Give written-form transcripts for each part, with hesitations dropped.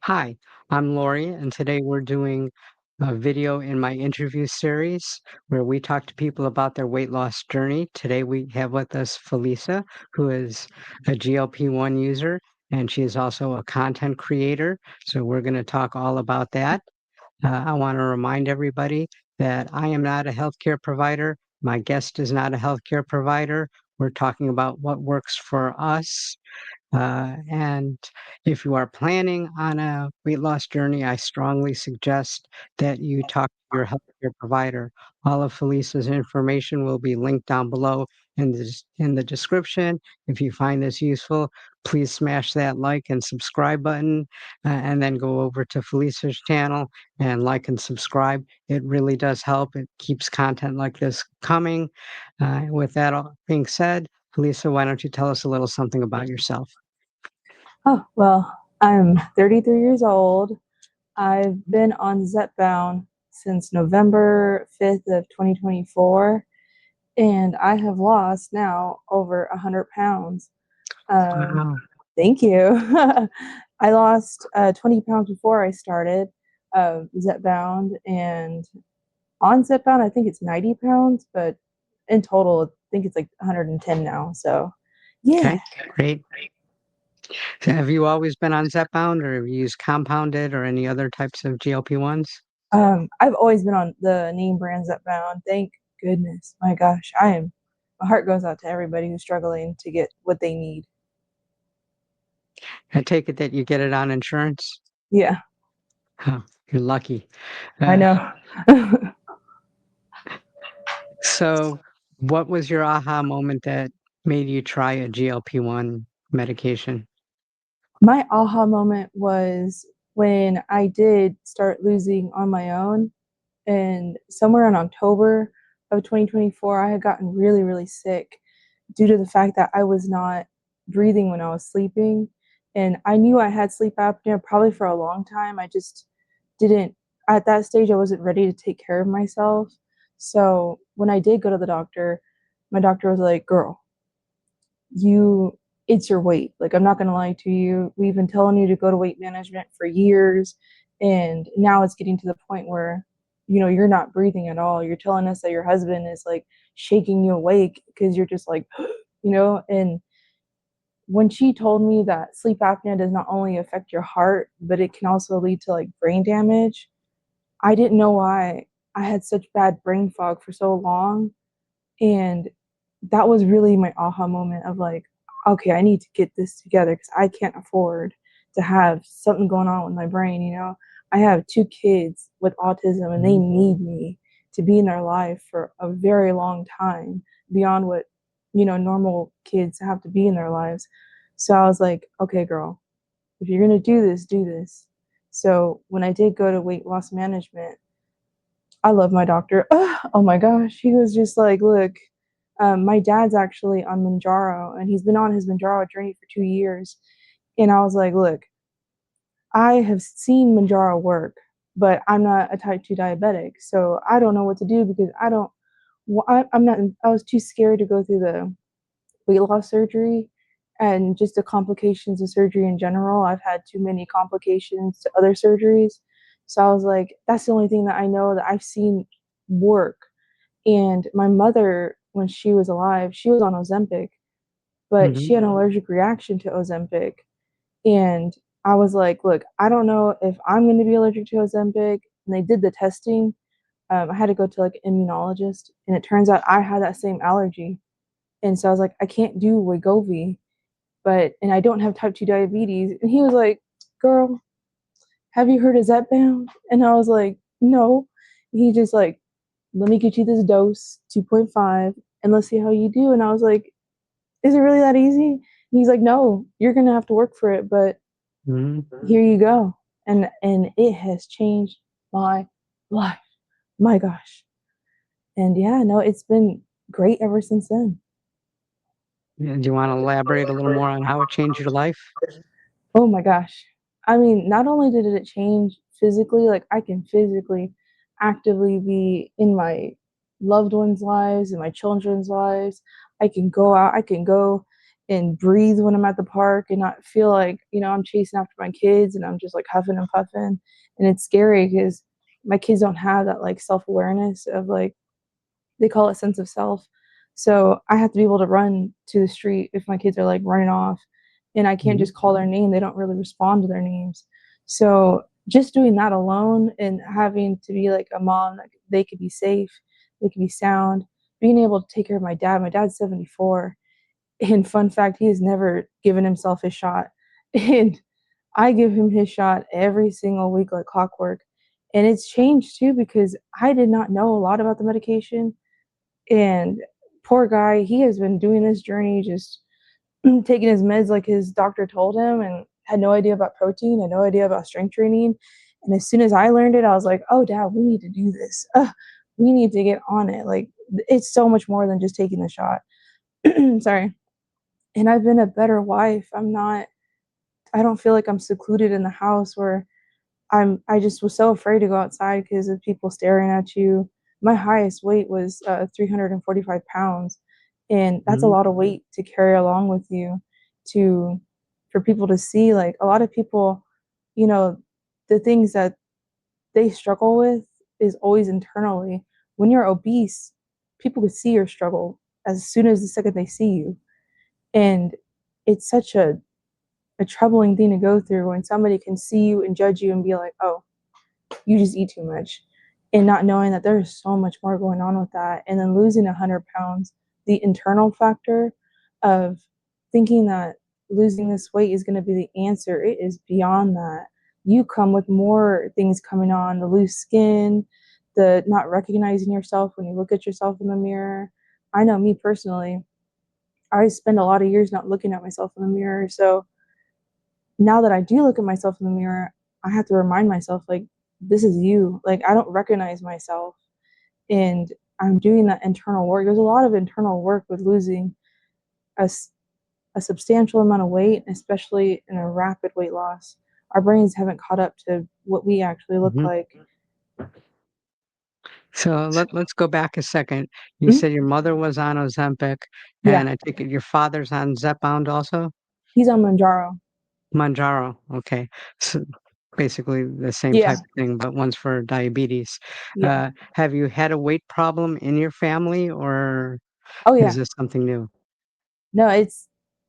Hi, I'm Lori, and today we're doing a video in my interview series where we talk to people about their weight loss journey. Today we have with us Felicia, who is a GLP-1 user, and she is also a content creator. So we're going to talk all about that. I want to remind everybody that I am not a healthcare provider. My guest is not a healthcare provider. We're talking about what works for us and if you are planning on a weight loss journey, I strongly suggest that you talk to your healthcare provider. All of Felicia's information will be linked down below in the description. If you find this useful, please smash that like and subscribe button, and then go over to Felicia's channel and like and subscribe. It really does help. It keeps content like this coming. With that all being said, Felicia, why don't you tell us a little something about yourself? Oh, well, I'm 33 years old. I've been on Zepbound since November 5th of 2024, and I have lost now over 100 pounds. Um, Wow. Thank you. I lost 20 pounds before I started Zepbound, and on Zepbound, I think it's 90 pounds, but in total, I think it's like 110 now. So, yeah. Okay, great. So have you always been on Zepbound or have you used compounded or any other types of GLP-1s? I've always been on the name brands that bound. Thank goodness. My gosh, my heart goes out to everybody who's struggling to get what they need. I take it that you get it on insurance? Yeah, Huh, you're lucky. I Uh, know. so what was your aha moment that made you try a GLP-1 medication? My aha moment was when I did start losing on my own, and somewhere in October of 2024, I had gotten really, really sick due to the fact that I was not breathing when I was sleeping. And I knew I had sleep apnea probably for a long time. I just didn't, at that stage, I wasn't ready to take care of myself. So when I did go to the doctor, my doctor was like, girl, it's your weight. Like, I'm not going to lie to you. We've been telling you to go to weight management for years. And now it's getting to the point where, you're not breathing at all. You're telling us that your husband is like shaking you awake because you're just like, and when she told me that sleep apnea does not only affect your heart, but it can also lead to like brain damage, I didn't know why I had such bad brain fog for so long. And that was really my aha moment of like, okay, I need to get this together because I can't afford to have something going on with my brain. I have two kids with autism and they need me to be in their life for a very long time beyond what, normal kids have to be in their lives. So I was like, okay, girl, if you're going to do this, do this. So when I did go to weight loss management, I love my doctor. Oh my gosh. He was just like, look, my dad's actually on Manjaro and he's been on his Manjaro journey for 2 years. And I was like, look, I have seen Manjaro work, but I'm not a type 2 diabetic. So I don't know what to do because I don't, I'm not, I was too scared to go through the weight loss surgery and just the complications of surgery in general. I've had too many complications to other surgeries. So I was like, that's the only thing that I know that I've seen work. And my mother, when she was alive, she was on Ozempic, but Hmm. she had an allergic reaction to Ozempic. And I was like, look, I don't know if I'm going to be allergic to Ozempic. And they did the testing. I had to go to like an immunologist, and it turns out I had that same allergy. And so I was like, I can't do Wegovy, and I don't have type 2 diabetes. And he was like, girl, have you heard of Zep Bound? And I was like, no. He just like, let me get you this dose, 2.5, and let's see how you do. And I was like, is it really that easy? And he's like, no, you're going to have to work for it, but Hmm. here you go. And it has changed my life. My gosh. And yeah, no, it's been great ever since then. Do you want to elaborate a little more on how it changed your life? Oh my gosh. I mean, not only did it change physically, like I can physically actively be in my loved ones' lives and my children's lives. I can go out, I can go and breathe when I'm at the park and not feel like, I'm chasing after my kids and I'm just like huffing and puffing. And it's scary because my kids don't have that like self-awareness of like, they call it sense of self. So I have to be able to run to the street if my kids are like running off, and I can't Mhm. just call their name. They don't really respond to their names. So just doing that alone and having to be like a mom that they could be safe, they could be sound, being able to take care of my dad. My dad's 74. And fun fact, he has never given himself his shot. And I give him his shot every single week like clockwork. And it's changed too because I did not know a lot about the medication. And poor guy, he has been doing this journey, just taking his meds like his doctor told him, and had no idea about protein, had no idea about strength training. And as soon as I learned it, I was like, oh, dad, we need to do this. We need to get on it. Like, it's so much more than just taking the shot. Sorry. And I've been a better wife. I don't feel like I'm secluded in the house where I just was so afraid to go outside because of people staring at you. My highest weight was 345 pounds, and that's a Mhm. lot of weight to carry along with you to for people to see. Like a lot of people, you know, the things that they struggle with is always internally. When you're obese, people could see your struggle as soon as the second they see you. And it's such a troubling thing to go through when somebody can see you and judge you and be like, oh, you just eat too much, and not knowing that there's so much more going on with that. And then losing 100 pounds, the internal factor of thinking that losing this weight is going to be the answer, it is beyond that. You come with more things coming on, the loose skin, the not recognizing yourself when you look at yourself in the mirror. I know me personally, I spend a lot of years not looking at myself in the mirror. So now that I do look at myself in the mirror, I have to remind myself, like, this is you. Like, I don't recognize myself. And I'm doing that internal work. There's a lot of internal work with losing a, a substantial amount of weight, especially in a rapid weight loss. Our brains haven't caught up to what we actually look Mhm. like. So let's go back a second. You Mhm. said your mother was on Ozempic, Yeah, and I take it your father's on Zepbound also? he's on Manjaro. Manjaro. Okay. So basically the same Yeah, type of thing, but one's for diabetes. yeah. Have you had a weight problem in your family, or Oh, is yeah. this something new? No,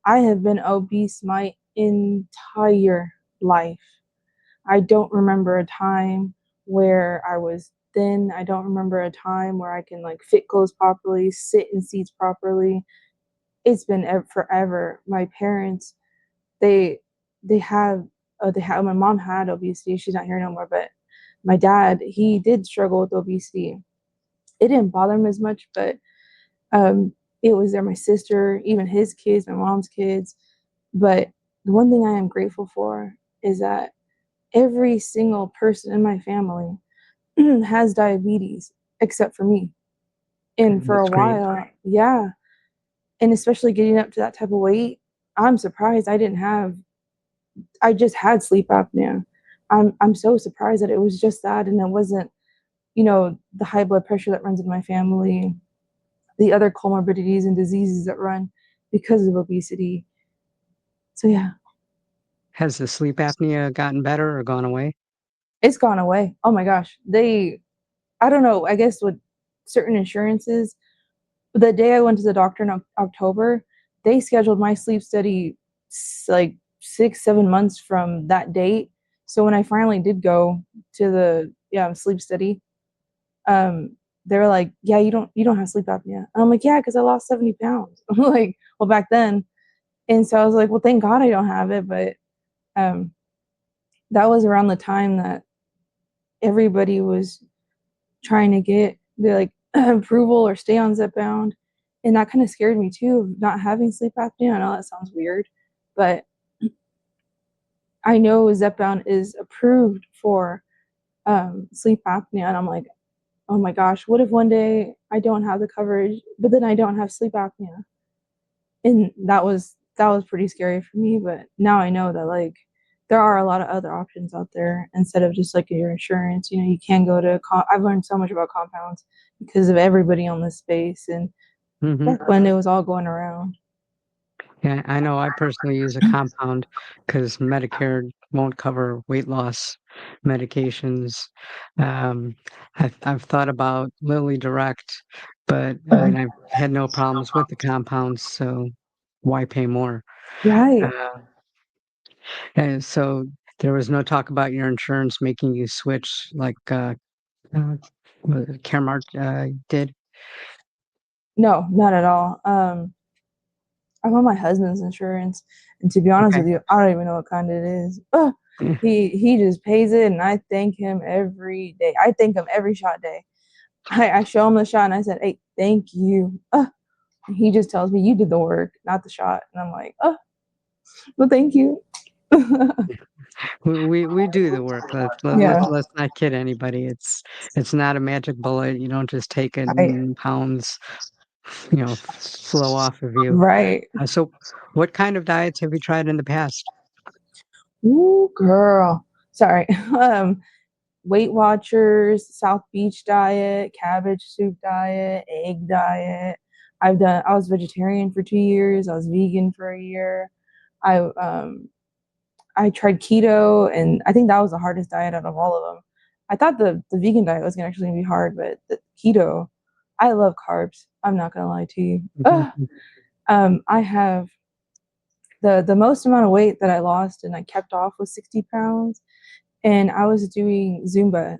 I have been obese my entire life. I don't remember a time where I was thin. I don't remember a time where I can like fit clothes properly, sit in seats properly. It's been forever. My parents, they they have my mom had obesity. She's not here no more, but my dad, he did struggle with obesity. It didn't bother him as much, but um, it was there. My sister, even his kids, my mom's kids. But the one thing I am grateful for is that every single person in my family has diabetes except for me. Okay, And for a that's great. while, yeah. And especially getting up to that type of weight, I'm surprised I just had sleep apnea. I'm so surprised that it was just that and it wasn't, the high blood pressure that runs in my family, the other comorbidities and diseases that run because of obesity. So yeah, Has the sleep apnea gotten better or gone away? it's gone away. Oh my gosh. I don't know, I guess with certain insurances, the day I went to the doctor in October, they scheduled my sleep study like 6, 7 months from that date. So when I finally did go to the sleep study, um, they were like, "Yeah, you don't have sleep apnea." And I'm like, "Yeah, because I lost 70 pounds." I'm like, well, back then, and so I was like, "Well, thank God I don't have it." But um, that was around the time that everybody was trying to get the like approval or stay on Zepbound. And that kind of scared me too, not having sleep apnea. I know that sounds weird, but I know Zepbound is approved for sleep apnea. And I'm like, oh my gosh, what if one day I don't have the coverage, but then I don't have sleep apnea? And that was pretty scary for me. But now I know that like there are a lot of other options out there instead of just like your insurance. You can go to. I've learned so much about compounds because of everybody on this space, and Hmm. back when it was all going around. Yeah, I know I personally use a compound because Medicare won't cover weight loss medications. Um, I've thought about Lilly Direct, but I mean, I've had no problems with the compounds, so why pay more? Right. Uh, and so there was no talk about your insurance making you switch like uh, Caremark did. No, not at all. I'm on my husband's insurance, and to be honest Okay. with you, I don't even know what kind it is. He just pays it, and I thank him every day. I thank him every shot day. I show him the shot, and I said, "Hey, thank you." He just tells me, "You did the work, not the shot," and I'm like, well, thank you." We do the work. Yeah, Let's not kid anybody. It's not a magic bullet. You don't just take it I and pounds, flow off of you. right. So, what kind of diets have you tried in the past? Ooh, girl. Sorry. Um, Weight Watchers, South Beach diet, cabbage soup diet, egg diet. I was vegetarian for 2 years. I was vegan for a year. I I tried keto, and I think that was the hardest diet out of all of them. I thought the vegan diet was actually gonna be hard, but the keto, I love carbs. I'm not gonna lie to you. Mhm. I have the most amount of weight that I lost and I kept off was 60 pounds, and I was doing Zumba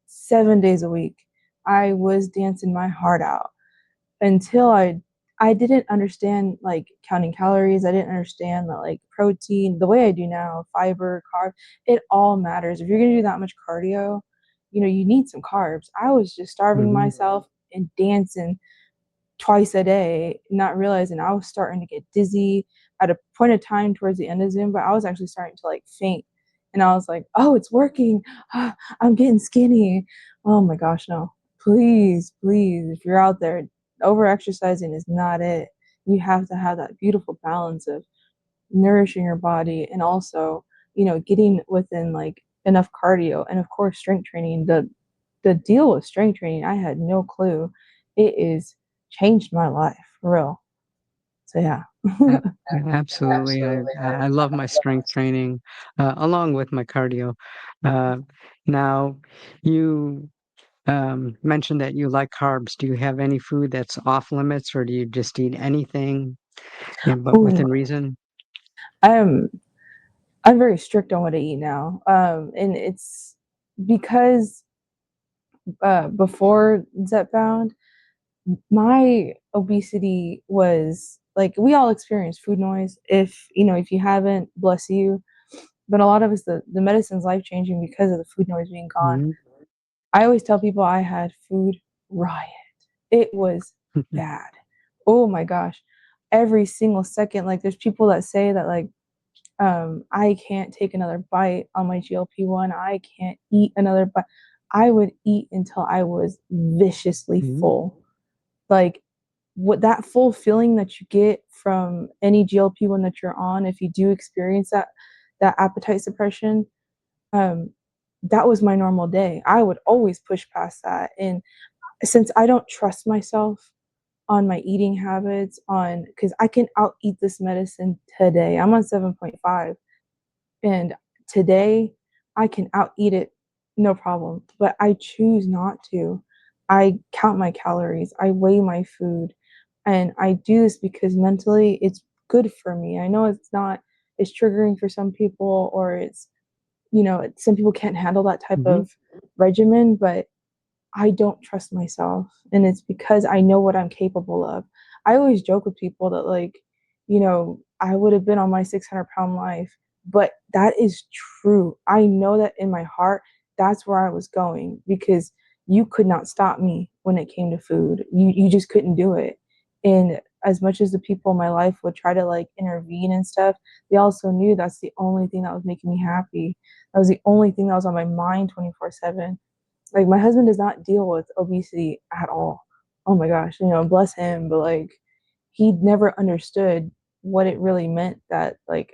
7 days a week. I was dancing my heart out until I didn't understand like counting calories. I didn't understand that like protein, the way I do now, fiber, carb, it all matters. If you're gonna do that much cardio, you need some carbs. I was just starving Mhm. myself and dancing twice a day, not realizing I was starting to get dizzy. At a point of time towards the end of Zumba, I was actually starting to like faint. And I was like, oh, it's working. I'm getting skinny. Oh my gosh, no. Please, please, if you're out there, over exercising is not it. You have to have that beautiful balance of nourishing your body and also, getting within like enough cardio and of course strength training. The deal with strength training, I had no clue. It is changed my life for real. So yeah. A- Absolutely. I love my strength training along with my cardio. Uh, Now, you mentioned that you like carbs. Do you have any food that's off limits, or do you just eat anything, but Ooh, within reason? I'm I'm very strict on what I eat now. And it's because before Zepbound, my obesity was like we all experience food noise. If you haven't, bless you. But a lot of us, the medicine's life changing because of the food noise being gone. Mhm. I always tell people I had food riot. It was bad. Oh my gosh. Every single second, like there's people that say that like I can't take another bite on my GLP-1. I can't eat another bite. I would eat until I was viciously Mhm. full. Like what that full feeling that you get from any GLP-1 that you're on, if you do experience that appetite suppression, um, that was my normal day. I would always push past that. And since I don't trust myself on my eating habits, on because I can out eat this medicine today. I'm on 7.5. And today I can out eat it no problem, but I choose not to. I count my calories, I weigh my food, and I do this because mentally it's good for me. I know it's triggering for some people, or some people can't handle that type Mhm. of regimen, but I don't trust myself. And it's because I know what I'm capable of. I always joke with people that, like, I would have been on my 600-pound life, but that is true. I know that in my heart, that's where I was going because you could not stop me when it came to food. You just couldn't do it. And as much as the people in my life would try to like intervene and stuff, they also knew that's the only thing that was making me happy. That was the only thing that was on my mind 24/7. Like my husband does not deal with obesity at all. Oh my gosh, bless him, but like he never understood what it really meant that like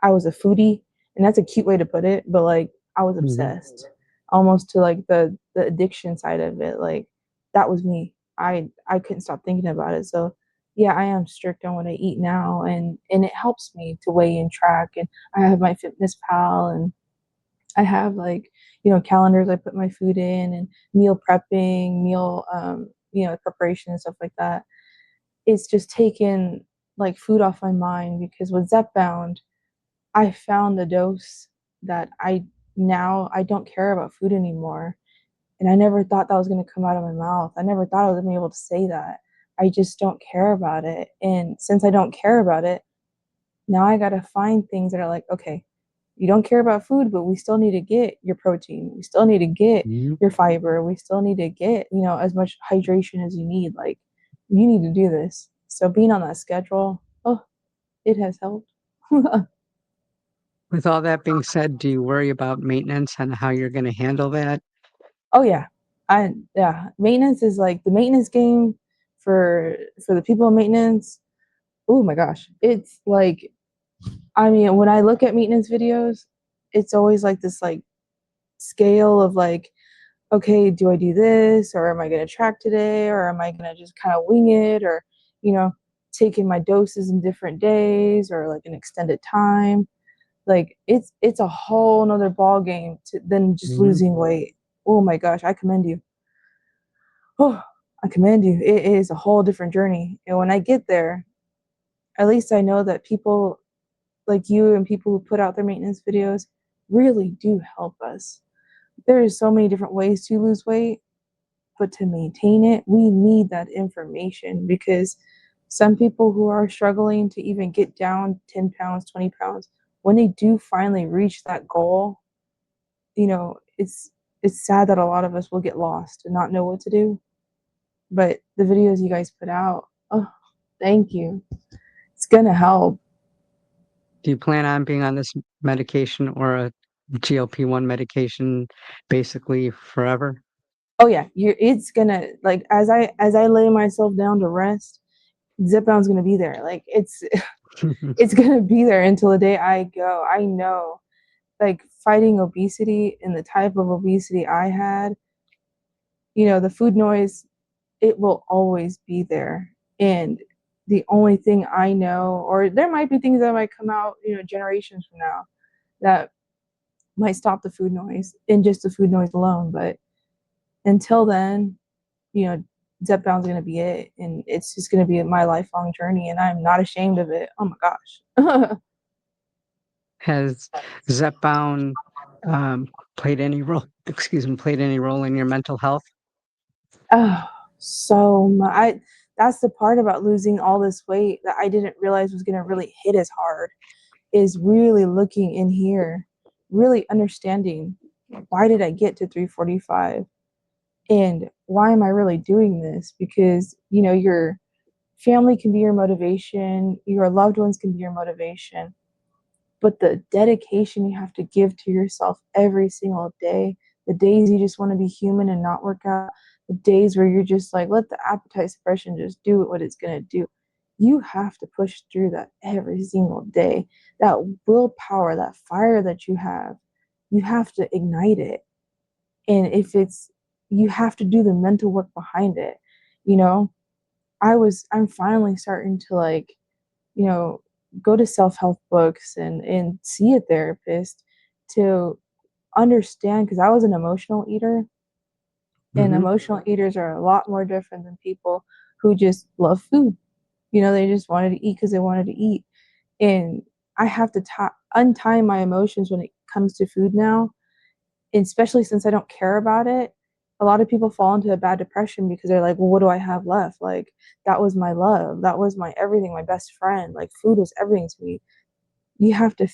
I was a foodie, and that's a cute way to put it, but like I was Mhm. obsessed almost to like the addiction side of it. Like that was me. I couldn't stop thinking about it. So yeah, I am strict on what I eat now, and it helps me to weigh and track. And I have my Fitness Pal, and I have like, calendars I put my food in, and meal prepping, meal preparation and stuff like that. It's just taken like food off my mind, because with Zepbound, I found the dose that I don't care about food anymore. And I never thought that was going to come out of my mouth. I never thought I was going to be able to say that. I just don't care about it. And since I don't care about it, now I got to find things that are like, okay, you don't care about food, but we still need to get your protein. We still need to get Mhm. your fiber. We still need to get, as much hydration as you need. Like, you need to do this. So being on that schedule, oh, it has helped. With all that being said, do you worry about maintenance and how you're going to handle that? Oh yeah. Yeah, maintenance is like the maintenance game for the people in maintenance. Oh my gosh. It's like, I mean, when I look at maintenance videos, it's always like this like scale of like, okay, do I do this, or am I going to track today, or am I going to just kind of wing it, or you know, taking my doses in different days, or like an extended time. Like, it's a whole nother ball game than just Mhm. losing weight. Oh my gosh, I commend you. Oh, I commend you. It is a whole different journey. And when I get there, at least I know that people like you and people who put out their maintenance videos really do help us. There is so many different ways to lose weight, but to maintain it, we need that information, because some people who are struggling to even get down 10 pounds, 20 pounds, when they do finally reach that goal, it's sad that a lot of us will get lost and not know what to do. But the videos you guys put out, oh, thank you. It's gonna help. Do you plan on being on this medication or a GLP-1 medication basically forever? Oh yeah, it's gonna, like, as I lay myself down to rest, Zepbound's gonna be there. Like, it's gonna be there until the day I go. I know, like, fighting obesity and the type of obesity I had, the food noise, it will always be there. And the only thing I know, or there might be things that might come out, generations from now, that might stop the food noise and just the food noise alone. But until then, you know, Zepbound's gonna be it, and it's just gonna be my lifelong journey, and I'm not ashamed of it. Oh my gosh. Has Zepbound played any role, excuse me, played any role in your mental health? Oh, so much. That's the part about losing all this weight that I didn't realize was gonna really hit as hard, is really looking in here, really understanding, why did I get to 345, and why am I really doing this? Because your family can be your motivation, your loved ones can be your motivation, but the dedication you have to give to yourself every single day, the days you just want to be human and not work out, the days where you're just like, let the appetite suppression just do what it's going to do. You have to push through that every single day. That willpower, that fire that you have to ignite it. And if it's, you have to do the mental work behind it. You know, I'm finally starting to, like, you know, go to self-help books and see a therapist to understand, because I was an emotional eater, and Hmm. emotional eaters are a lot more different than people who just love food. They just wanted to eat because they wanted to eat. And I have to untie my emotions when it comes to food now, and especially since I don't care about it. A lot of people fall into a bad depression because they're like, well, what do I have left? Like, that was my love. That was my everything, my best friend. Like, food was everything to me. You have to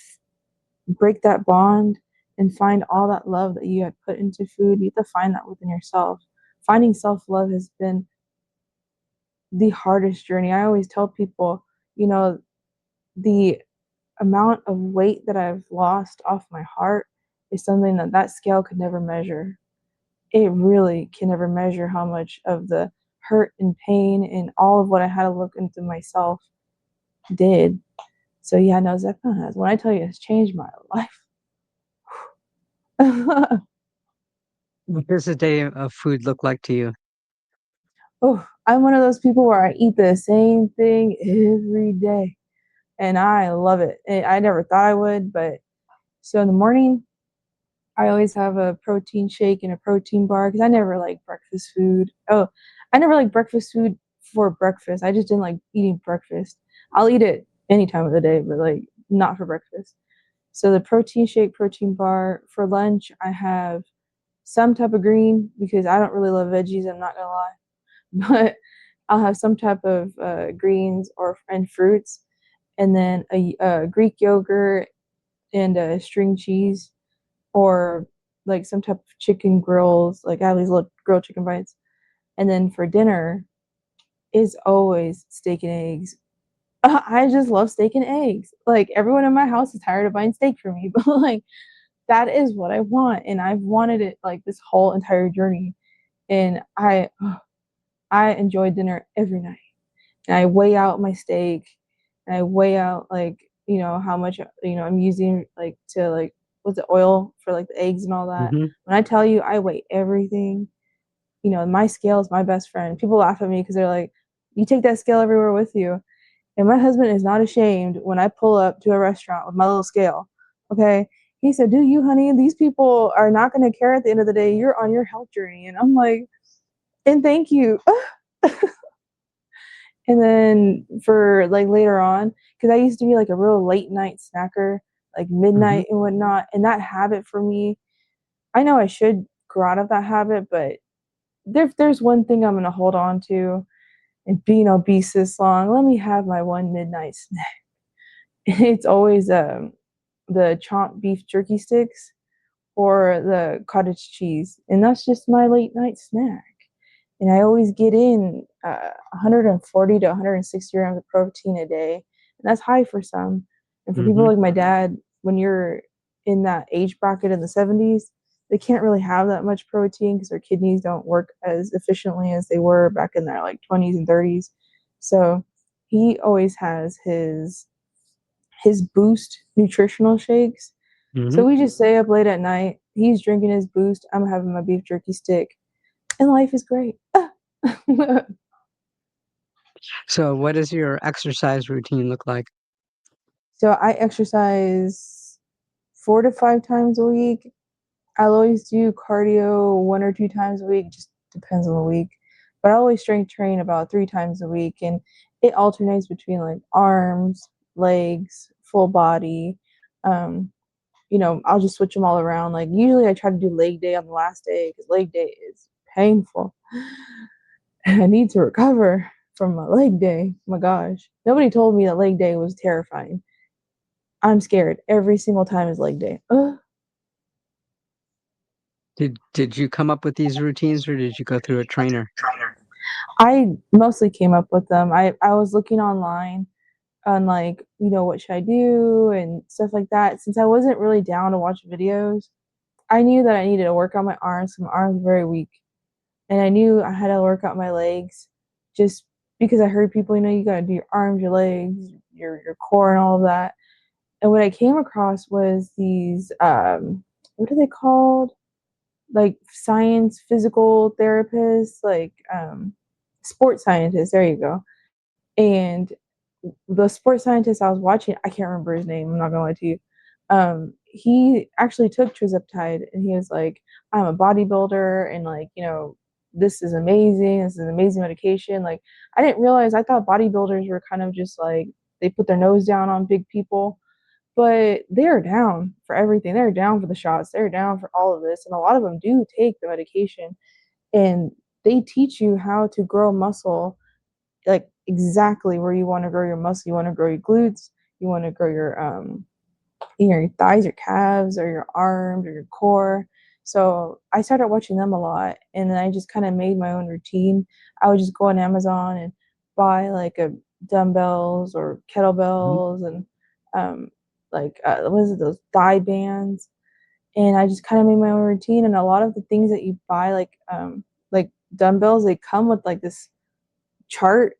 break that bond and find all that love that you had put into food. You have to find that within yourself. Finding self love has been the hardest journey. I always tell people, you know, the amount of weight that I've lost off my heart is something that scale could never measure. It really can never measure how much of the hurt and pain and all of what I had to look into myself did. So yeah, no, Zepbound has. When I tell you, it's changed my life. What does a day of food look like to you? Oh, I'm one of those people where I eat the same thing every day, and I love it. And I never thought I would, but so in the morning, I always have a protein shake and a protein bar because I never like breakfast food. Oh, I never like breakfast food for breakfast. I just didn't like eating breakfast. I'll eat it any time of the day, but like not for breakfast. So the protein shake, protein bar. For lunch, I have some type of green because I don't really love veggies, I'm not gonna lie. But I'll have some type of greens or and fruits, and then a Greek yogurt and a string cheese, or like some type of chicken grills. Like I have these little grilled chicken bites. And then for dinner is always steak and eggs. I just love steak and eggs. Like everyone in my house is tired of buying steak for me, but like that is what I want, and I've wanted it like this whole entire journey. And I enjoy dinner every night. And I weigh out my steak, and I weigh out like how much I'm using like to like what's the oil for like the eggs and all that. Hmm. When I tell you I weigh everything, my scale is my best friend. People laugh at me because they're like, "You take that scale everywhere with you." And my husband is not ashamed when I pull up to a restaurant with my little scale. Okay. He said, "Do you, honey? These people are not going to care at the end of the day. You're on your health journey." And I'm like, and thank you. And then for like later on, because I used to be like a real late night snacker, like Hmm. midnight and whatnot. And that habit for me, I know I should grow out of that habit, but there's one thing I'm going to hold on to. And being obese this long, let me have my one midnight snack. It's always the chopped beef jerky sticks or the cottage cheese, and that's just my late night snack. And I always get in 140 to 160 grams of protein a day, and that's high for some. And for people Hmm. like my dad, when you're in that age bracket in the 70s, they can't really have that much protein because their kidneys don't work as efficiently as they were back in their like 20s and 30s. So he always has his Boost nutritional shakes. So Hmm. we just stay up late at night. He's drinking his Boost. I'm having my beef jerky stick, and life is great. So what does your exercise routine look like? So I exercise 4 to 5 times a week. I'll always do cardio 1 or 2 times a week, just depends on the week. But I always strength train about 3 times a week, and it alternates between like arms, legs, full body. Um, I'll just switch them all around. Like usually I try to do leg day on the last day because leg day is painful. I need to recover from my leg day. Oh my gosh. Nobody told me that leg day was terrifying. I'm scared every single time is leg day. Ugh. Did you come up with these routines or did you go through a trainer? I mostly came up with them. I was looking online on like, what should I do and stuff like that. Since I wasn't really down to watch videos, I knew that I needed to work on my arms. My arms were very weak. And I knew I had to work out my legs just because I heard people, you gotta do your arms, your legs, your core and all of that. And what I came across was these what are they called? Like science physical therapists, like sports scientists, there you go. And the sports scientist I was watching, I can't remember his name, I'm not gonna lie to you. He actually took trizepatide and he was like, I'm a bodybuilder and like, this is amazing. This is an amazing medication. Like I didn't realize I thought bodybuilders were kind of just like they put their nose down on big people, but they're down for everything. They're down for the shots. They're down for all of this. And a lot of them do take the medication and they teach you how to grow muscle like exactly where you want to grow your muscle. You want to grow your glutes. You want to grow your thighs, your calves, or your arms, or your core. So I started watching them a lot, and then I just kind of made my own routine. I would just go on Amazon and buy like a dumbbells or Mhm. kettlebells and um, like what is it, those thigh bands, and I just kind of made my own routine. And a lot of the things that you buy, like dumbbells, they come with like this chart,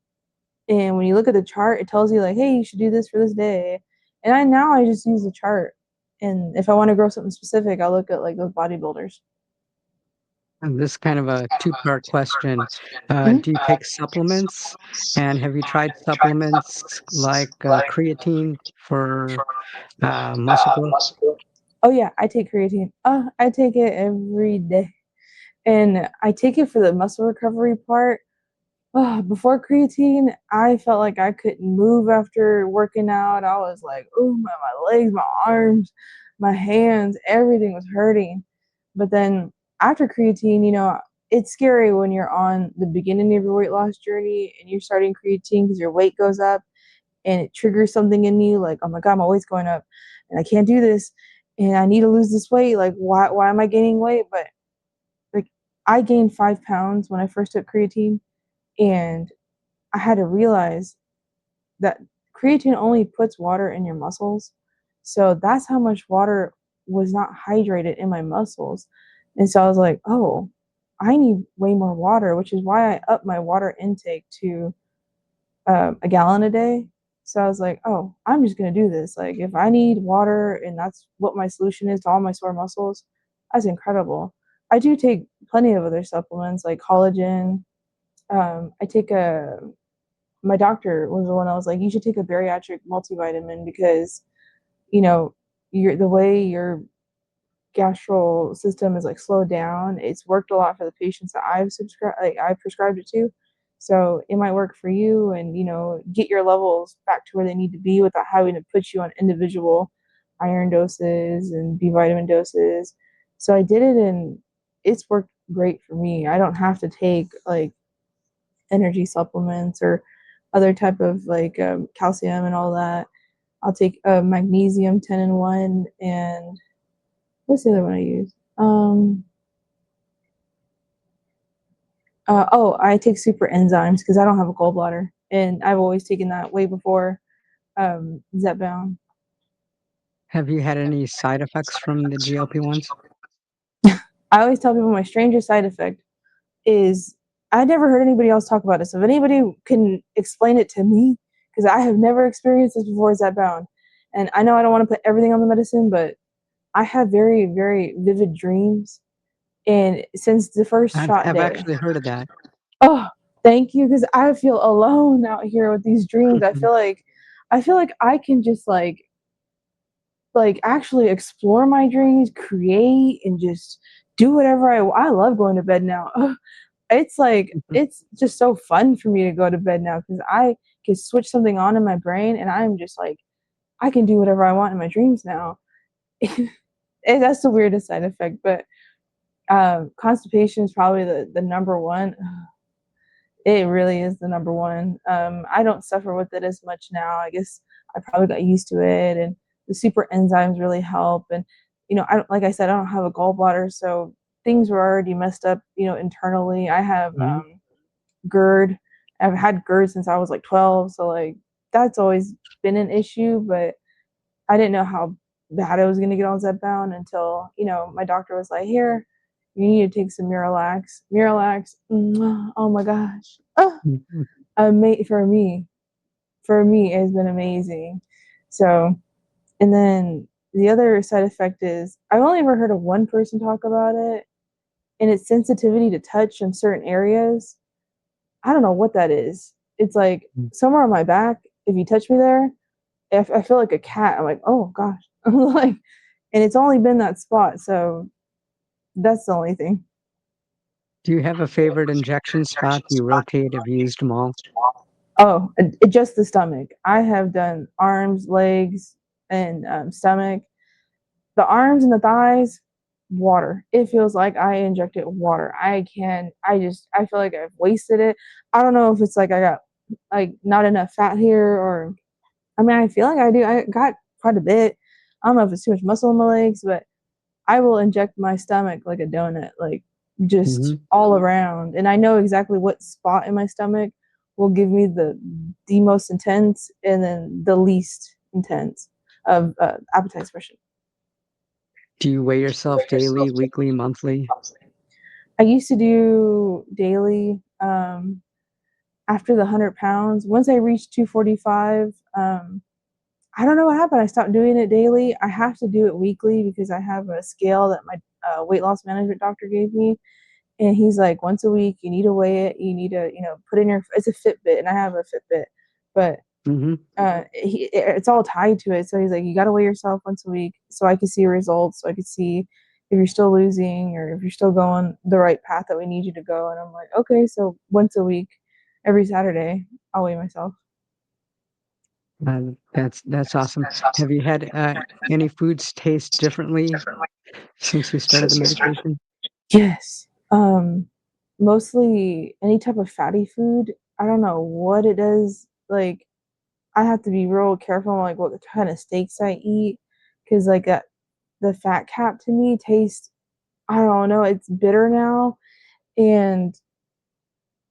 and when you look at the chart, it tells you like, hey, you should do this for this day. And I just use the chart. And if I want to grow something specific, I look at like those bodybuilders. And this is kind of a two-part question. Mhm. Do you take supplements? And have you tried supplements like creatine for muscle growth? Oh yeah, I take creatine. I take it every day, and I take it for the muscle recovery part. Before creatine, I felt like I couldn't move after working out. I was like, oh, my legs, my arms, my hands, everything was hurting. But then after creatine, it's scary when you're on the beginning of your weight loss journey and you're starting creatine because your weight goes up and it triggers something in you like, oh my God, my weight's going up and I can't do this and I need to lose this weight. Like, why am I gaining weight? But like, I gained 5 pounds when I first took creatine, and I had to realize that creatine only puts water in your muscles. So that's how much water was not hydrated in my muscles. And so I was like, oh, I need way more water, which is why I upped my water intake to a gallon a day. So I was like, oh, I'm just going to do this. Like, if I need water and that's what my solution is to all my sore muscles, that's incredible. I do take plenty of other supplements like collagen. I take my doctor was the one that was like, you should take a bariatric multivitamin because, you know, the way your gastro system is like slowed down. It's worked a lot for the patients that I've prescribed it to. So it might work for you and, get your levels back to where they need to be without having to put you on individual iron doses and B vitamin doses. So I did it and it's worked great for me. I don't have to take like energy supplements or other type of like calcium and all that. I'll take magnesium 10 in 1 and what's the other one I use? I take super enzymes because I don't have a gallbladder, and I've always taken that way before Zepbound. Have you had any side effects from the GLP-1s? I always tell people my strangest side effect is I never heard anybody else talk about it. So if anybody can explain it to me, because I have never experienced this before, Zepbound. And I know I don't want to put everything on the medicine, but I have very, very vivid dreams. And since the first shot I've day, actually heard of that. oh, thank you, because I feel alone out here with these dreams. I feel like I can just like actually explore my dreams, create, and just do whatever I love going to bed now. It's like it's just so fun for me to go to bed now because I can switch something on in my brain and I'm just like I can do whatever I want in my dreams now. And that's the weirdest side effect, but constipation is probably the number one. It really is the number one. I don't suffer with it as much now. I guess I probably got used to it, and the super enzymes really help. And I don't, like I said, I don't have a gallbladder, so things were already messed up. Internally, I have Mhm. GERD. I've had GERD since I was like 12, so like that's always been an issue. But I didn't know how bad I was going to get on Zepbound until my doctor was like, "Here, you need to take some Miralax." Miralax, oh my gosh, Mhm. for me, it has been amazing. So, and then the other side effect is I've only ever heard of one person talk about it, and it's sensitivity to touch in certain areas. I don't know what that is. It's like somewhere on my back. If you touch me there, I feel like a cat. I'm like, oh gosh, like, and it's only been that spot. So that's the only thing. Do you have a favorite injection spot? You rotate, have used them all? Oh, just the stomach. I have done arms, legs, and stomach. The arms and the thighs, water. It feels like I injected water. I feel like I've wasted it. I don't know if it's like I got like not enough fat here or I mean, I feel like I do. I got quite a bit. I don't know if it's too much muscle in my legs, but I will inject my stomach like a donut, like just Mhm. all around. And I know exactly what spot in my stomach will give me the most intense and then the least intense of appetite suppression. Do you weigh yourself daily, weekly, monthly? I used to do daily. After the 100 pounds, once I reached 245, I don't know what happened. I stopped doing it daily. I have to do it weekly because I have a scale that my weight loss management doctor gave me, And he's like, once a week, you need to weigh it. You need to, put in it's a Fitbit, and I have a Fitbit, but Hmm. it's all tied to it. So he's like, you got to weigh yourself once a week so I can see results, so I can see if you're still losing or if you're still going the right path that we need you to go. And I'm like, okay, so once a week, every Saturday, I'll weigh myself. That's awesome. Have you had any foods taste differently since you started the medication? Yes. Mostly any type of fatty food. I don't know what it does. Like, I have to be real careful on like what kind of steaks I eat, because like the fat cap to me tastes, I don't know, it's bitter now. And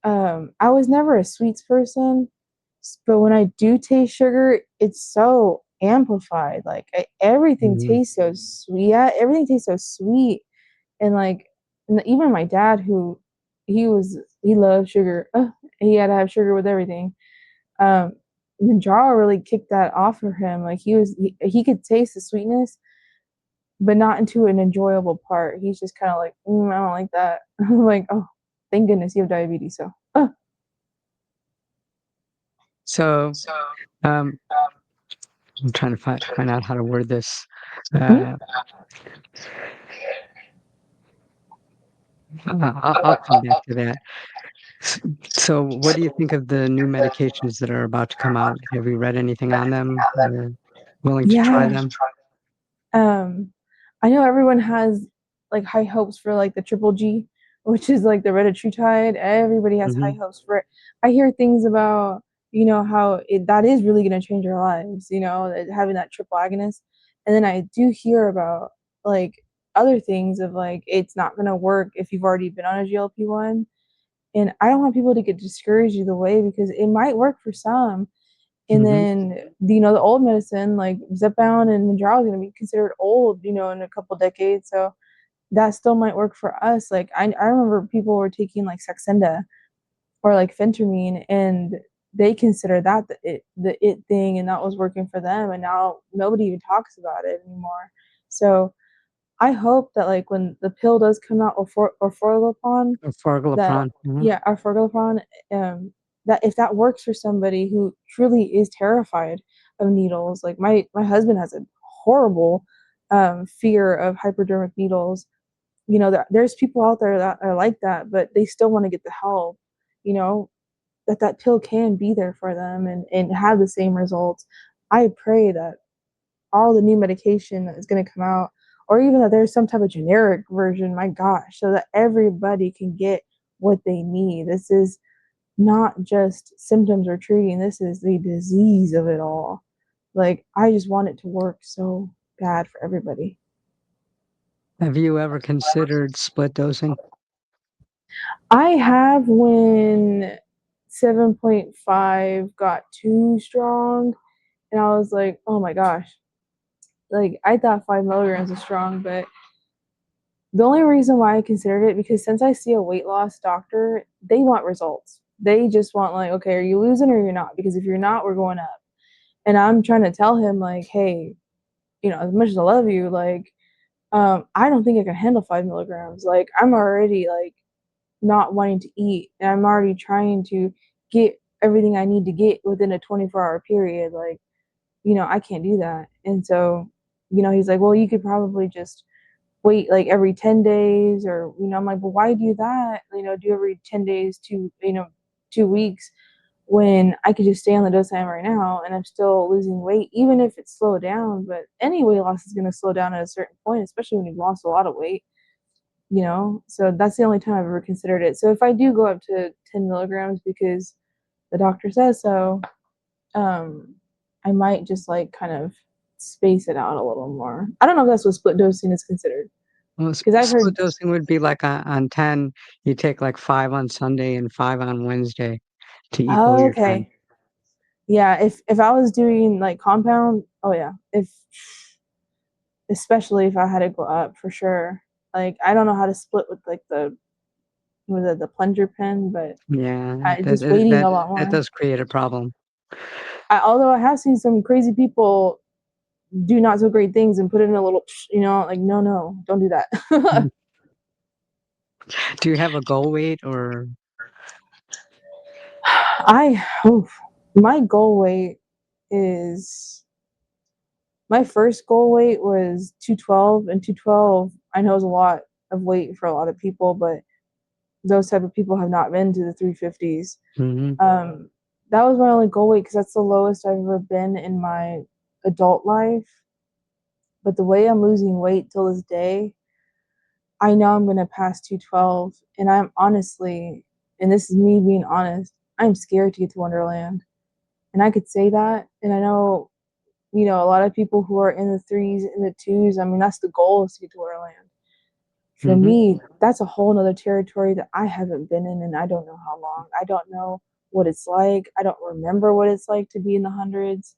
I was never a sweets person, but when I do taste sugar, it's so amplified. Like everything Mhm. tastes so sweet. Yeah, everything tastes so sweet. And like, and even my dad, who he loved sugar. He had to have sugar with everything. Um, Manjaro really kicked that off for him. Like he could taste the sweetness, but not into an enjoyable part. He's just kind of like, I don't like that. I'm like, oh, thank goodness you have diabetes. So, So, um, I'm trying to find out how to word this. mhm. Uh, I'll come back to that. S- So, what do you think of the new medications that are about to come out? Have you read anything on them? Or willing to try Yeah. them? Um, I know everyone has like high hopes for like the triple G, which is like the retatrutide. Everybody has high Hmm. hopes for it. I hear things about, how that is really going to change our lives, having that triple agonist. And then I do hear about like other things of like it's not going to work if you've already been on a GLP-1. And I don't want people to get discouraged either way, because it might work for some. And Hmm. then, the old medicine like Zepbound and Manjaro is going to be considered old, in a couple decades. So that still might work for us. Like I remember people were taking like Saxenda or like phentermine, and they consider that the it thing, and that was working for them. And now nobody even talks about it anymore. So I hope that like when the pill does come out, or Forlopon, that Orforglipron. yeah, our Forglipron, that if that works for somebody who truly is terrified of needles, like my husband has a horrible fear of hypodermic needles. There's people out there that are like that, but they still want to get the help. You know that pill can be there for them, and have the same results. I pray that all the new medication that is going to come out, or even that there's some type of generic version, my gosh, so that everybody can get what they need. This is not just symptoms we're treating, this is the disease of it all. Like, I just want it to work so bad for everybody. Have you ever considered split dosing? I have, when 7.5 got too strong, and I was like, oh my gosh, like I thought 5 milligrams was strong, but the only reason why I considered it, because since I see a weight loss doctor, they want results. They just want like, okay, are you losing or you're not? Because if you're not, we're going up. And I'm trying to tell him like, hey, as much as I love you, like, I don't think I can handle 5 milligrams. Like, I'm already like not wanting to eat, and I'm already trying to get everything I need to get within a 24-hour period. Like, I can't do that. And so, he's like, well, you could probably just wait like every 10 days, or I'm like, well, why do that, do every 10 days to 2 weeks, when I could just stay on the dose I am right now and I'm still losing weight, even if it's slowed down. But any weight loss is going to slow down at a certain point, especially when you've lost a lot of weight. So that's the only time I've ever considered it. So if I do go up to 10 milligrams because the doctor says so, um I might just like kind of space it out a little more. I don't know if that's what split dosing is considered, Well, because I've split heard. dosing would be like on 10, you take like 5 on Sunday and 5 on Wednesday to equal Oh, your 10. okay. Yeah, if I was doing like compound, oh yeah. If Especially if I had to go up, for sure. Like, I don't know how to split with like the plunger pen, but Yeah, I just waiting a lot that more. does create a problem. Although I have seen some crazy people do not so great things and put it in a little, like, no, don't do that. Mm. Do you have a goal weight or? I, oof, my goal weight is, my first goal weight was 212, and 212 I know is a lot of weight for a lot of people, but those type of people have not been to the 350s. Mhm, Um, that was my only goal weight because that's the lowest I've ever been in my adult life. But the way I'm losing weight till this day, I know I'm gonna pass 212, and I'm honestly, and this is me being honest, I'm scared to get to Wonderland. And I could say that, and I know, a lot of people who are in the threes and the twos, I mean, that's the goal, is to get to Wonderland. For mhm. me, that's a whole nother territory that I haven't been in I don't know how long. I don't know what it's like. I don't remember what it's like to be in the hundreds.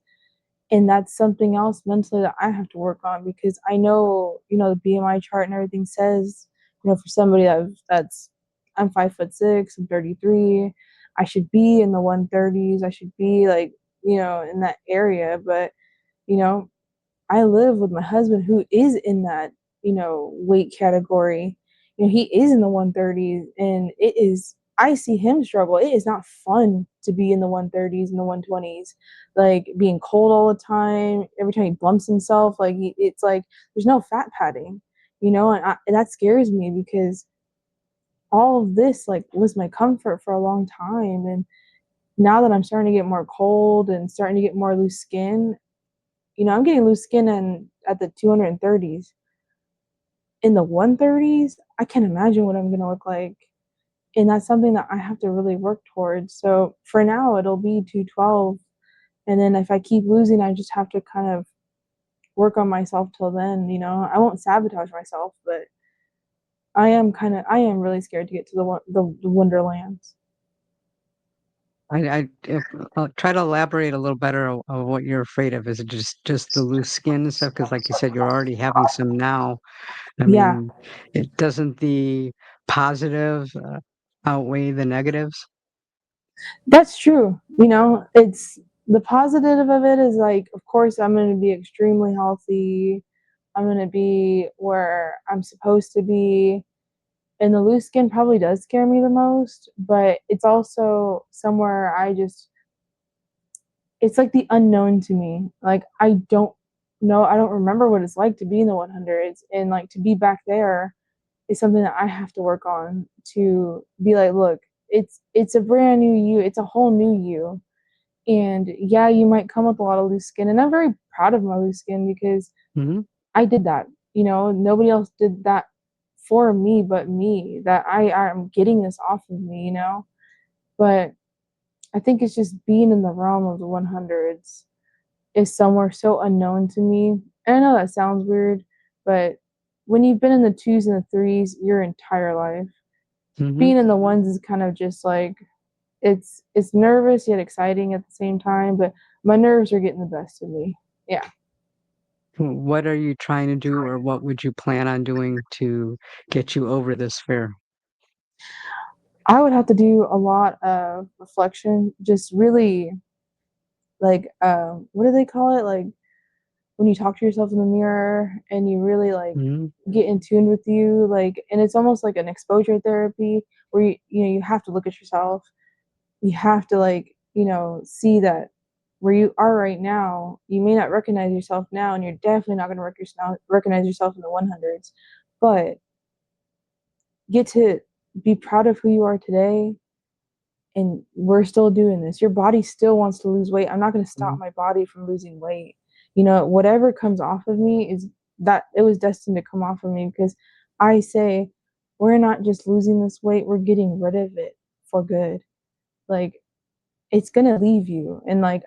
And that's something else mentally that I have to work on, because I know, the BMI chart and everything says, for somebody that's I'm 5'6", I'm 33, I should be in the 130s. I should be like, in that area. But, you know, I live with my husband who is in that, weight category. He is in the 130s, and I see him struggle. It is not fun to be in the 130s and the 120s, like being cold all the time. Every time he bumps himself, like it's like there's no fat padding, and that scares me, because all of this like was my comfort for a long time. And now that I'm starting to get more cold and starting to get more loose skin, I'm getting loose skin at the 230s. In the 130s, I can't imagine what I'm going to look like. And that's something that I have to really work towards. So for now, it'll be 212. And then if I keep losing, I just have to kind of work on myself till then. I won't sabotage myself, but I am really scared to get to the Wonderlands. I'll try to elaborate a little better of what you're afraid of. Is it just the loose skin and stuff? Because like you said, you're already having some now. I Yeah, mean, it doesn't the positive outweigh the negatives? that's true. It's the positive of it is like, of course, I'm going to be extremely healthy. I'm going to be where I'm supposed to be. And the loose skin probably does scare me the most, but it's also somewhere it's like the unknown to me. Like, I don't know, I don't remember what it's like to be in the 100s, and like to be back there is something that I have to work on, to be like, look, it's a brand new you, it's a whole new you. And yeah, you might come with a lot of loose skin, and I'm very proud of my loose skin, because Hmm. I did that. Nobody else did that for me but me. That I'm getting this off of me. But I think it's just being in the realm of the 100s is somewhere so unknown to me. And I know that sounds weird, but when you've been in the twos and the threes your entire life, Hmm. being in the ones is kind of just like, it's nervous yet exciting at the same time. But my nerves are getting the best of me. Yeah. What are you trying to do, or what would you plan on doing to get you over this fear? I would have to do a lot of reflection, just really, like, what do they call it? Like, when you talk to yourself in the mirror and you really like Hmm. get in tune with you, like, and it's almost like an exposure therapy, where you have to look at yourself. You have to, like, see that where you are right now, you may not recognize yourself now, and you're definitely not going to recognize yourself in the 100s. But get to be proud of who you are today, and we're still doing this. Your body still wants to lose weight. I'm not going to stop my body from losing weight. Whatever comes off of me, is that it was destined to come off of me, because I say, we're not just losing this weight, we're getting rid of it for good. Like, it's going to leave you. And like,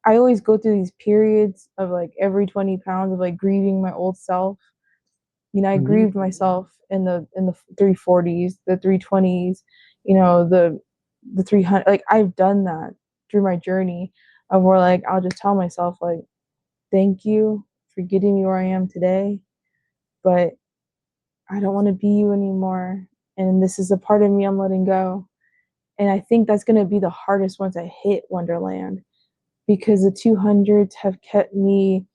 I always go through these periods of like every 20 pounds of like grieving my old self. I Hmm. grieved myself in the 340s, the 320s, the 300. Like, I've done that through my journey, of where like I'll just tell myself like, thank you for getting me where I am today, but I don't want to be you anymore, and this is a part of me I'm letting go. And I think that's going to be the hardest once I hit Wonderland, because the 200s have kept me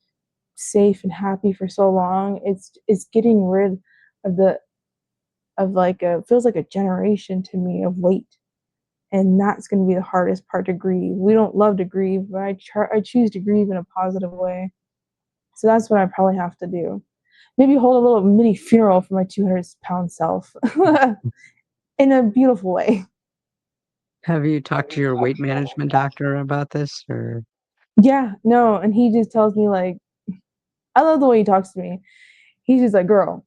safe and happy for so long. It's getting rid of of like feels like a generation to me of weight. And that's going to be the hardest part to grieve. We don't love to grieve, but I choose to grieve in a positive way. So that's what I probably have to do. Maybe hold a little mini funeral for my 200-pound self in a beautiful way. Have you talked to your weight management doctor about this, or? Yeah, no, and he just tells me like, I love the way he talks to me. He's just like, girl,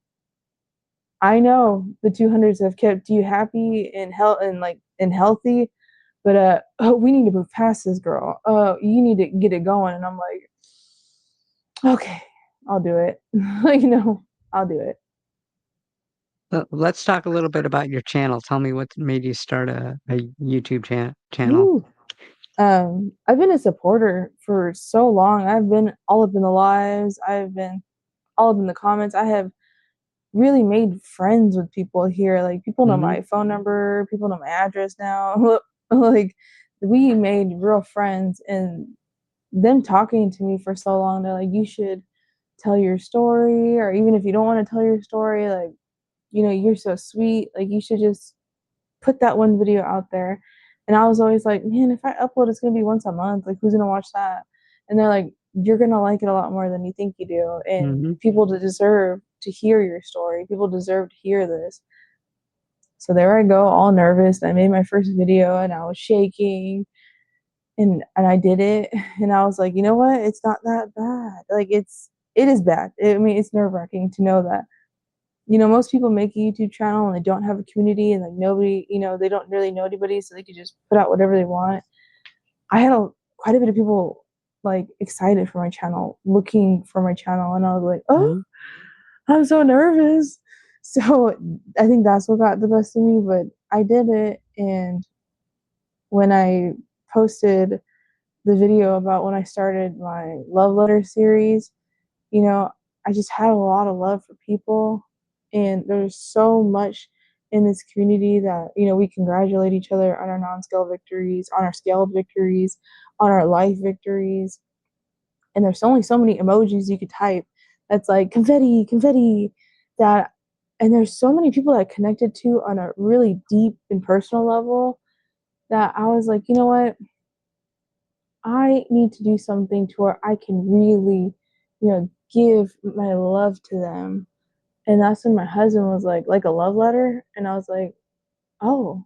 I know the 200s have kept you happy and healthy, but we need to move past this, girl. You need to get it going. And I'm like, okay, I'll do it. Like, no, I'll do it. Let's talk a little bit about your channel. Tell me what made you start a YouTube channel. Ooh. I've been a supporter for so long. I've been all up in the lives. I've been all up in the comments. I have really made friends with people here. Like people know Hmm. my phone number, people know my address now. Like we made real friends, and them talking to me for so long, they're like, you should tell your story, or even if you don't want to tell your story, like, you're so sweet. Like you should just put that one video out there. And I was always like, man, if I upload, it's gonna be once a month. Like, who's gonna watch that? And they're like, you're gonna like it a lot more than you think you do. And Hmm. people deserve to hear your story. People deserve to hear this. So there I go, all nervous. I made my first video and I was shaking, and I did it. And I was like, you know what? It's not that bad. Like it is bad. I mean, it's nerve-wracking to know that most people make a YouTube channel and they don't have a community, and like nobody, they don't really know anybody, so they could just put out whatever they want. I had quite a bit of people like excited for my channel, looking for my channel, and I was like, oh, Hmm. I'm so nervous. So I think that's what got the best of me, but I did it. And when I posted the video about when I started my love letter series, you know, I just had a lot of love for people. And there's so much in this community that, we congratulate each other on our non-scale victories, on our scaled victories, on our life victories. And there's only so many emojis you could type that's like confetti, confetti, that, and there's so many people that I connected to on a really deep and personal level that I was like, you know what? I need to do something to where I can really, give my love to them. And that's when my husband was like a love letter. And I was like, oh,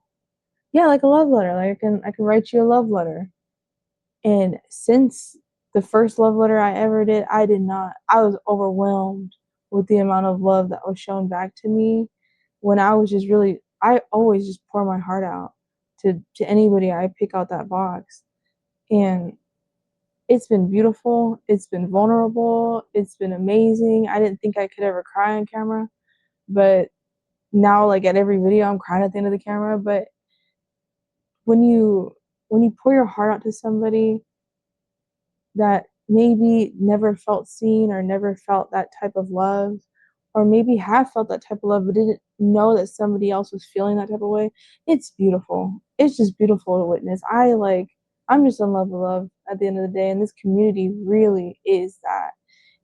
yeah, like a love letter. Like I can write you a love letter. And since the first love letter I ever did, I was overwhelmed with the amount of love that was shown back to me when I was just really, I always just pour my heart out to anybody I pick out that box. And it's been beautiful. It's been vulnerable. It's been amazing. I didn't think I could ever cry on camera, but now, like at every video, I'm crying at the end of the camera. But when you pour your heart out to somebody that maybe never felt seen or never felt that type of love, or maybe have felt that type of love but didn't know that somebody else was feeling that type of way, it's beautiful. It's just beautiful to witness. I'm just in love with love at the end of the day, and this community really is that.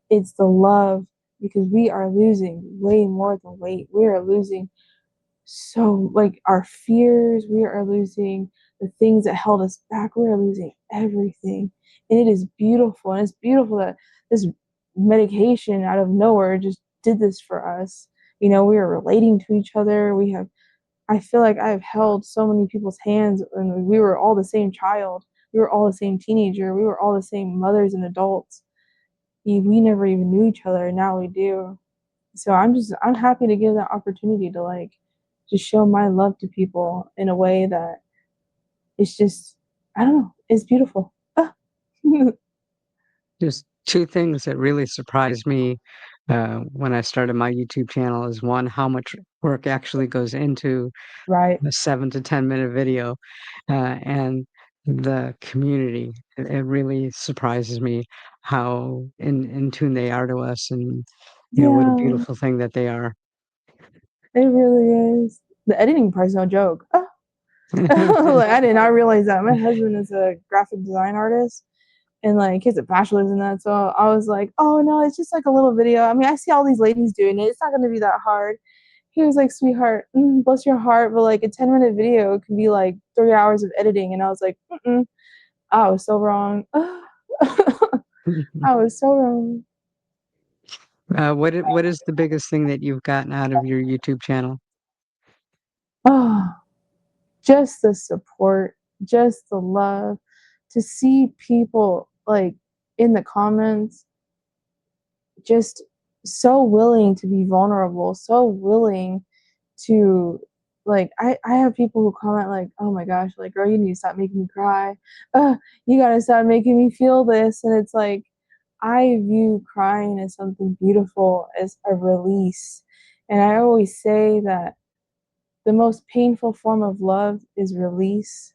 It's the love, because we are losing way more than weight. We are losing so, like, our fears, we are losing the things that held us back, we are losing everything. And it is beautiful, and it's beautiful that this medication out of nowhere just did this for us. We are relating to each other. I feel like I've held so many people's hands, and we were all the same child, we were all the same teenager, we were all the same mothers and adults. We never even knew each other, and now we do. So I'm happy to give that opportunity to like just show my love to people in a way that it's just, I don't know, it's beautiful. Ah. Just two things that really surprised me when I started my YouTube channel is one, how much work actually goes into Right. a 7 to 10 minute video, and the community. It really surprises me how in tune they are to us, and what a Yeah, beautiful thing that they are. it really is. The editing part's no joke. Ah. Like, I did not realize that. My husband is a graphic design artist, and like he has a bachelor's in that. So I was like, oh no, it's just like a little video. I mean, I see all these ladies doing it. It's not going to be that hard. he was like, sweetheart, bless your heart, but like a 10-minute video can be like 3 hours of editing. And I was like, mm-mm. I was so wrong. I was so wrong. What is the biggest thing that you've gotten out of your YouTube channel? Oh, just the support, just the love, to see people like in the comments just so willing to be vulnerable, so willing to like I have people who comment like, oh my gosh, like girl, you need to stop making me cry. You gotta stop making me feel this. And it's like I view crying as something beautiful, as a release. And I always say that the most painful form of love is release.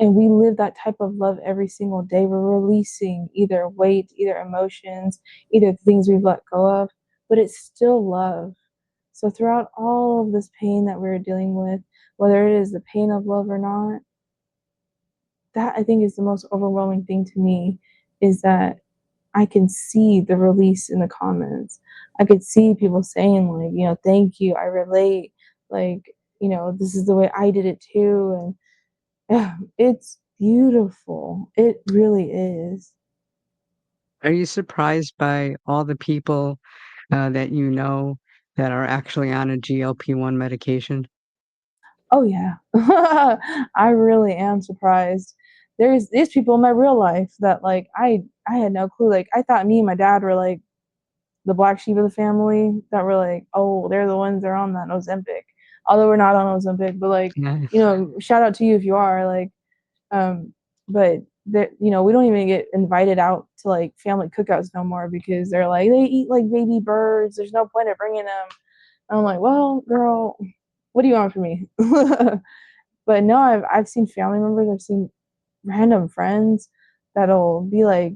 And we live that type of love every single day. We're releasing either weight, either emotions, either things we've let go of, but it's still love. So throughout all of this pain that we're dealing with, whether it is the pain of love or not, that I think is the most overwhelming thing to me, is that I can see the release in the comments. I could see people saying like, thank you, I relate, like, this is the way I did it too. And yeah, it's beautiful. It really is. Are you surprised by all the people that you know that are actually on a GLP-1 medication? Oh yeah. I really am surprised. There's people in my real life that like I had no clue. Like I thought me and my dad were like the black sheep of the family, that were like, oh, they're the ones that are on that Ozempic. Although we're not on Ozempic, but like, Yeah. shout out to you if you are, like, um, but that, we don't even get invited out to like family cookouts no more, because they're like, they eat like baby birds. There's no point in bringing them. And I'm like, well, girl, what do you want from me? But no, I've seen family members, I've seen random friends that'll be like,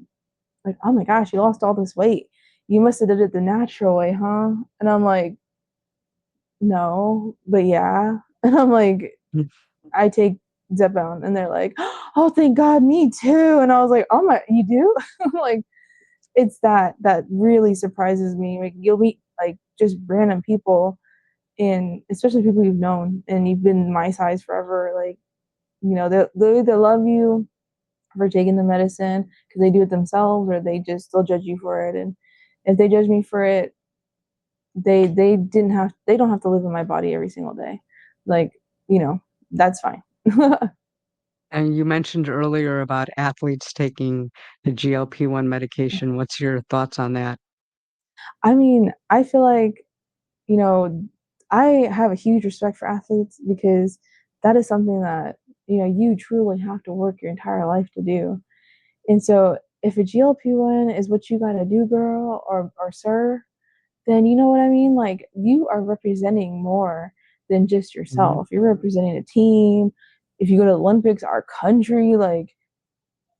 oh my gosh, you lost all this weight. You must have did it the natural way, huh? And I'm like, no, but yeah. And I'm like, I take Zepbound, and they're like, oh, thank God, me too. And I was like, oh my, you do? I'm like, it's that really surprises me. Like you'll meet like just random people, and especially people you've known and you've been my size forever. Like, they either love you for taking the medicine because they do it themselves, or they just still judge you for it. And if they judge me for it, they don't have to live in my body every single day. Like, that's fine. And you mentioned earlier about athletes taking the GLP-1 medication. What's your thoughts on that? I mean, I feel like, you know, I have a huge respect for athletes, because that is something that, you truly have to work your entire life to do. And so if a GLP-1 is what you got to do, girl, or sir, then you know what I mean? Like, you are representing more than just Mhm. yourself. You're representing a team. If you go to the Olympics, our country, like,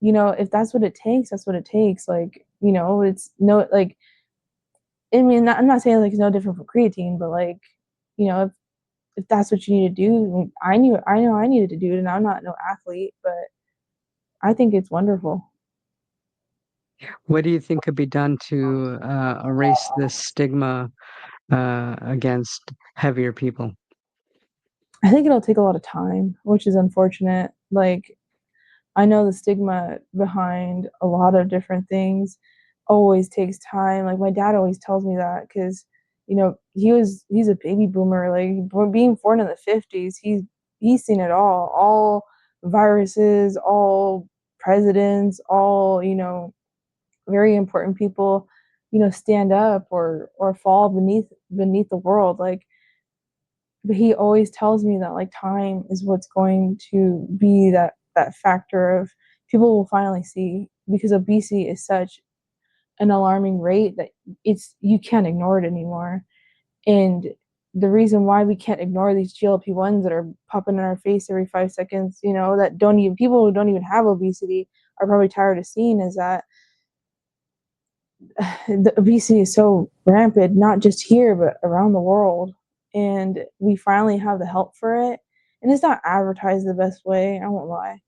if that's what it takes, that's what it takes. Like, it's no, like, I mean, I'm not saying like it's no different from creatine, but like, if that's what you need to do, I know I needed to do it, and I'm not no athlete, but I think it's wonderful. What do you think could be done to erase this stigma against heavier people? I think it'll take a lot of time, which is unfortunate. Like, I know the stigma behind a lot of different things always takes time. Like my dad always tells me that, because he's a baby boomer. Like being born in the 50s, he's seen it all viruses, all presidents, all very important people stand up or fall beneath the world. Like, but he always tells me that like time is what's going to be that factor of people will finally see, because obesity is such an alarming rate that you can't ignore it anymore. And the reason why we can't ignore these GLP-1s that are popping in our face every 5 seconds, that don't even, people who don't even have obesity are probably tired of seeing, is that the obesity is so rampant, not just here, but around the world. And we finally have the help for it. And it's not advertised the best way, I won't lie,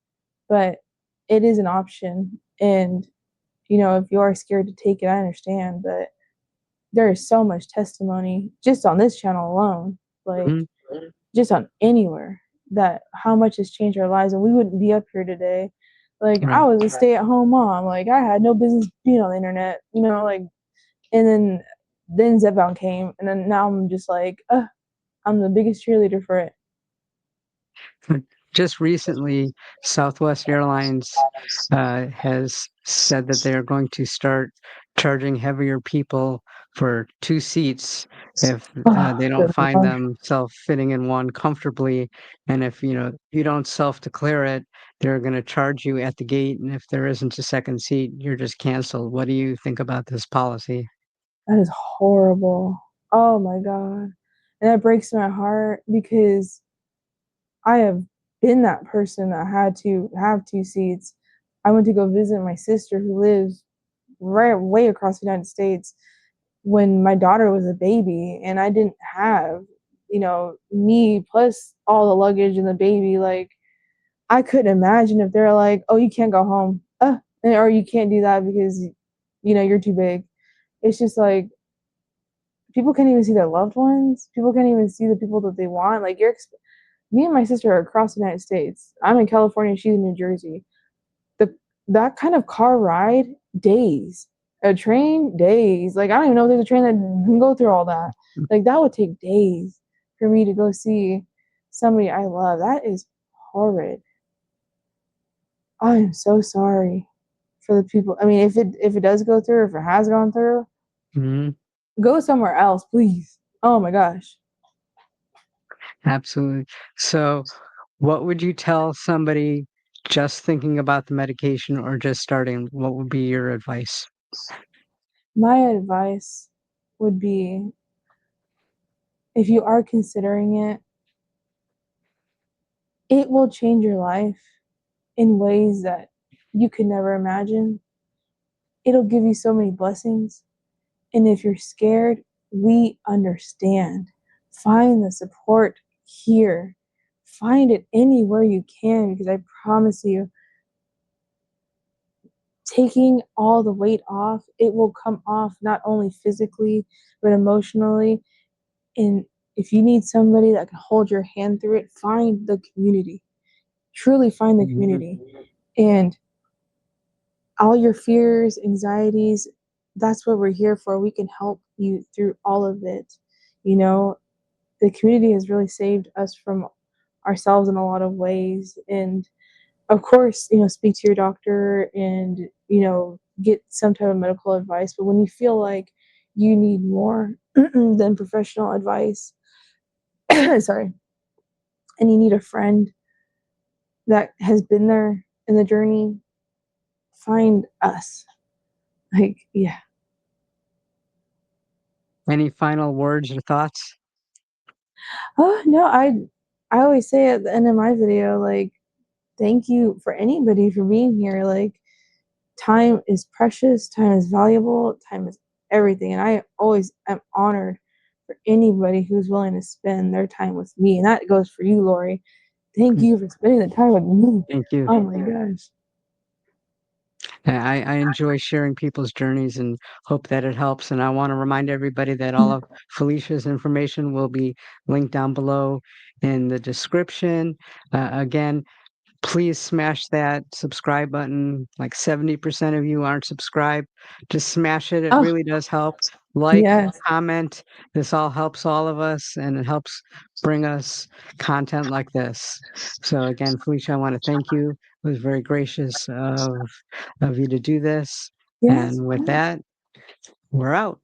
but it is an option. And, if you are scared to take it, I understand, but there is so much testimony just on this channel alone. like Mhm. just on anywhere, that how much has changed our lives, and we wouldn't be up here today. Like I Right. was a stay-at-home mom, like I had no business being on the internet, like, and then Zepbound came, and then now I'm just like, I'm the biggest cheerleader for it. Just recently, Southwest Airlines has said that they are going to start charging heavier people for 2 seats if Oh, they don't good find Lord. themselves fitting in one comfortably. And if you don't self-declare it, they're going to charge you at the gate. And if there isn't a second seat, you're just canceled. What do you think about this policy? That is horrible. Oh my God. And that breaks my heart because I have been that person that had to have 2 seats. I went to go visit my sister who lives right way across the United States when my daughter was a baby, and I didn't have, me plus all the luggage and the baby. Like, I couldn't imagine if they're like, oh, you can't go home, or you can't do that because, you're too big. It's just like, people can't even see their loved ones. People can't even see the people that they want. Like, me and my sister are across the United States. I'm in California, she's in New Jersey. The That kind of car ride, days. A train, days. Like I don't even know if there's a train that can go through all that. Like that would take days for me to go see somebody I love. That is horrid. I am so sorry for the people. I mean, if it does go through, or if it has gone through, Mhm. go somewhere else, please. Oh my gosh. Absolutely. So, what would you tell somebody just thinking about the medication or just starting? What would be your advice? My advice would be, if you are considering it, it will change your life in ways that you could never imagine. It'll give you so many blessings. And if you're scared, we understand. Find the support here. Find it anywhere you can, because I promise you, taking all the weight off, it will come off not only physically, but emotionally. And if you need somebody that can hold your hand through it, find the community. Truly find the Mhm. community. And all your fears, anxieties, that's what we're here for. We can help you through all of it. You know, the community has really saved us from ourselves in a lot of ways. And of course, speak to your doctor and, get some type of medical advice. But when you feel like you need more than professional advice, sorry, and you need a friend that has been there in the journey, find us. Like, yeah. Any final words or thoughts? Oh no, I always say at the end of my video, like, thank you for anybody for being here. Like, time is precious, time is valuable, time is everything. And I always am honored for anybody who's willing to spend their time with me. And that goes for you, Lori. Thank Mm. you for spending the time with me. Thank you. Oh my gosh. I enjoy sharing people's journeys and hope that it helps. And I want to remind everybody that all of Felicia's information will be linked down below in the description. Again, please smash that subscribe button. Like 70% of you aren't subscribed. Just smash it. It Oh, really does help. Like, yes. comment. This all helps all of us and it helps bring us content like this. So again, Felicia, I want to thank you. It was very gracious of you to do this. Yes. And with that, we're out.